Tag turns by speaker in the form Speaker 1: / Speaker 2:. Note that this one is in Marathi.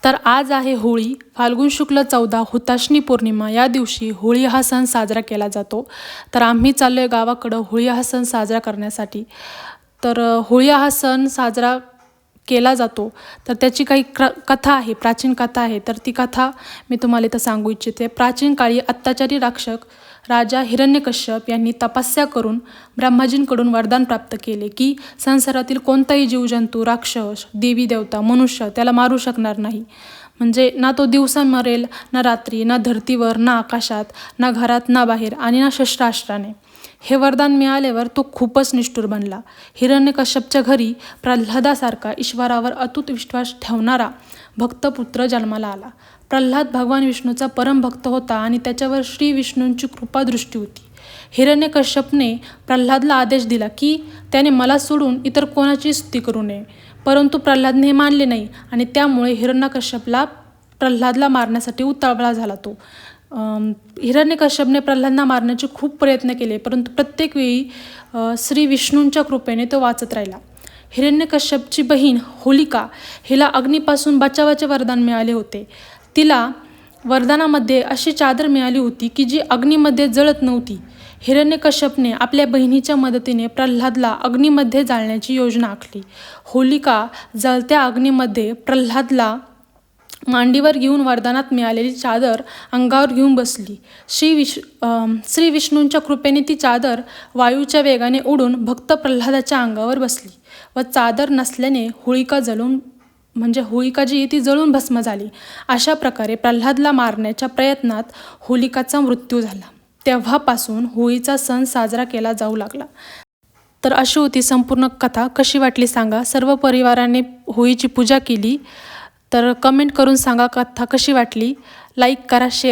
Speaker 1: तर आज आहे होळी, फाल्गुन शुक्ल 14 हुताशनी पौर्णिमा. या दिवशी होळी हा सण साजरा केला जातो. तर आम्ही चाललो आहे गावाकडं होळी हा सण साजरा करण्यासाठी. तर होळी हा सण साजरा केला जातो. तर त्याची काही कथा आहे, प्राचीन कथा आहे. तर ती कथा मी तुम्हाला इथं सांगू इच्छिते. प्राचीन काळी अत्याचारी राक्षक राजा हिरण्यकश्यप यांनी तपस्या करून ब्रह्माजींकडून वरदान प्राप्त केले की संसारातील कोणताही जीवजंतू, राक्षस, देवी देवता, मनुष्य त्याला मारू शकणार नाही. म्हणजे ना तो दिवसा मरेल, ना रात्री, ना धर्तीवर, ना आकाशात, ना घरात, ना बाहेर आणि ना शस्त्रास्त्राने. हे वरदान मिळाल्यावर तो खूपच निष्ठुर बनला. हिरण्यकश्यपच्या घरी प्रल्हादासारखा ईश्वरावर अतूट विश्वास ठेवणारा भक्तपुत्र जन्माला आला. प्रल्हाद भगवान विष्णूचा परमभक्त होता आणि त्याच्यावर श्री विष्णूंची कृपादृष्टी होती. हिरण्यकश्यपने प्रल्हादला आदेश दिला की त्याने मला सोडून इतर कोणाची स्तुती करू नये. परंतु प्रल्हादने हे मानले नाही आणि त्यामुळे हिरण्यकश्यपला प्रल्हादला मारण्यासाठी उतावळा झाला. तो हिरण्यकश्यपने प्रल्हादला मारण्याचे खूप प्रयत्न केले, परंतु प्रत्येक वेळी श्री विष्णूंच्या कृपेने तो वाचत राहिला. हिरण्यकश्यपची बहीण होलिका हिला अग्नीपासून बचावाचे वरदान मिळाले होते. तिला वरदानामध्ये अशी चादर मिळाली होती की जी अग्नीमध्ये जळत नव्हती. हिरण्यकश्यपने आपल्या बहिणीच्या मदतीने प्रल्हादला अग्नीमध्ये जाळण्याची योजना आखली. होलिका जळत्या अग्नीमध्ये प्रल्हादला मांडीवर घेऊन वरदानात मिळालेली चादर अंगावर घेऊन बसली. श्री विष्णूंच्या कृपेने ती चादर वायूच्या वेगाने उडून भक्त प्रल्हादाच्या अंगावर बसली व चादर नसल्याने होलिका जी ती जळून भस्म झाली. अशा प्रकारे प्रल्हादला मारण्याच्या प्रयत्नात होलिकाचा मृत्यू झाला. तेव्हापासून होळीचा सण साजरा केला जाऊ लागला. तर अशी होती संपूर्ण कथा. कशी वाटली सांगा. सर्व परिवाराने होळीची पूजा केली. तर कमेंट करून सांगा कथा कशी वाटली. लाईक करा, शेअर